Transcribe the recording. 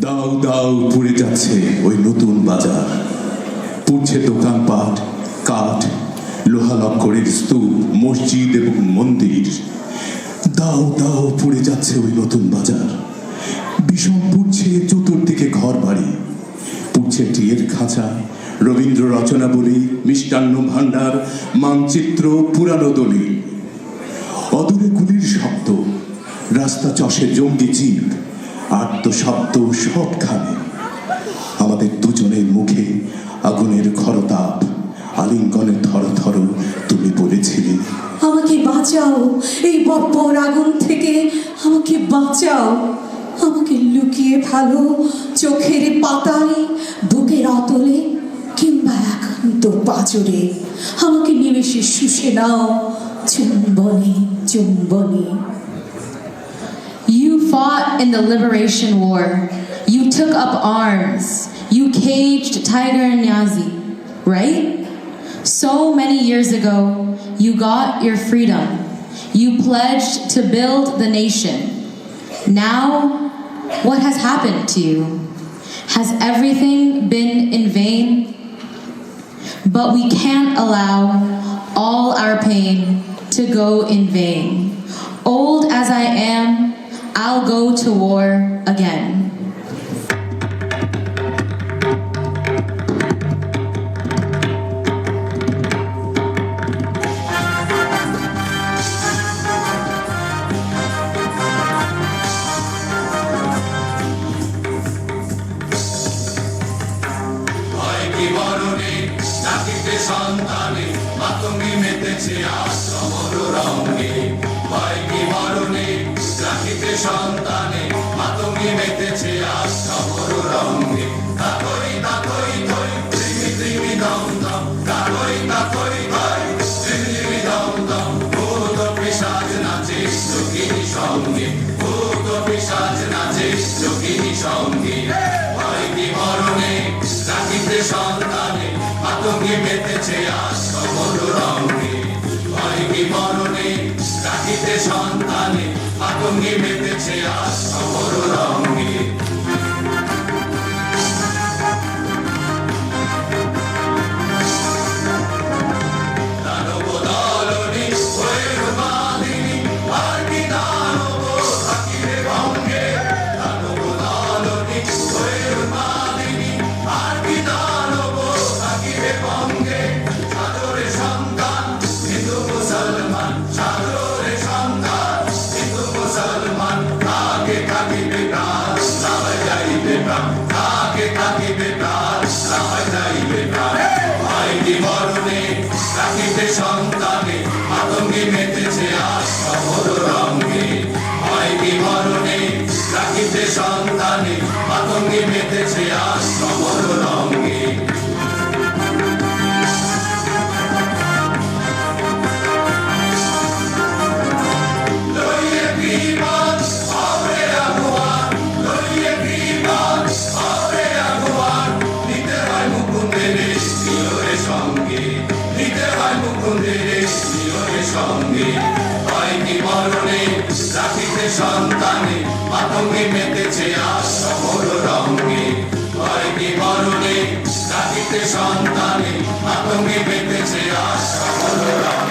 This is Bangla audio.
দাও দাও পুড়ে যাচ্ছে ওই নতুন বাজার, পুড়ছে দোকানপাট, কাঠ, লোহা লক্করের স্তূপ, মসজিদ এবং মন্দির। দাও দাও পুড়ে যাচ্ছে ওই নতুন বাজার, বিষম পুড়ছে চতুর্দিকে ঘর বাড়ি, পুড়ছে টিয়ের খাঁচা, রবীন্দ্র রচনাবলী, মিষ্টান্ন ভাণ্ডার, মানচিত্র, পুরানো দলিল। অদূরে গুলির শব্দ, রাস্তা চষে জঙ্গি জিপ, আর্ত শব্দ সবখানে। আমাদের দুজনের মুখে আগুনের খরতাপ, আলিঙ্গনে থরথর তুমি বলেছিলে, আমাকে বাঁচাও এই বর্বর আগুন থেকে, আমাকে বাঁচাও। আমাকে লুকিয়ে ভালো চোখের পাতায়, বুকের অতলে কিংবা একান্ত পাঁজরে। আমাকে নিমেষে শুষে নাও চুম্বনে চুম্বনে। You fought in the liberation war. You took up arms. You caged Tiger Nyazi, right? So many years ago, you got your freedom. You pledged to build the nation. Now, what has happened to you? Has everything been in vain? But we can't allow all our pain to go in vain. Old as I am, I'll go to war again. সন্তানে মাতঙ্গি মেতেছে আশ্রমর রঙে, ভয় কি মরণে রাখিতে সন্তানে মাতঙ্গি মেতেছে আশ্রমর রঙে। তাকই তাকই থই ত্রিমি ত্রিমি দম দম, তাকই তাকই থই ত্রিমি ত্রিমি দম দম। ভূত পিশাচ নাচে যোগিনী সঙ্গে, ভূত পিশাচ নাচে যোগিনী সঙ্গে। ভয় কি মরণে রাখিতে সন্তানে মাতঙ্গি মেতেছে আশ্রমর রঙে, ভয় কি মরণে রাখিতে সন্তানে মাতঙ্গি মেতেছে আশ্রমর রঙে। দানব দলনি হয়ে রূপালিনী, আর কি দানব থাকিবে ভঙ্গে। দানব দলনি হয়ে রূপালিনী, আর কি দানব থাকিবে ভঙ্গে। সাদরে সন্তান হিন্দু মুসলমান, সাদরে সন্তান হিন্দু মুসলমান। কাকে থাকিবে প্রাণ সবাই যাইবে প্রাণ, কাকে থাকিবে প্রাণ সবাই যাইবে প্রাণ। ভয় কি মরণে রাখিতে সন্তানে মাতঙ্গি মেতেছে আশ্রমর রঙে, ভয় কি মরণে রাখিতে সন্তানে মাতঙ্গি মেতেছে আশ্রমর রঙে। সন্তানে মাতঙ্গি মেতেছে আশ্রমর রঙে, ভয় কি মরণে রাখিতে সন্তানে মাতঙ্গি মেতেছে আশ্রমর রঙে।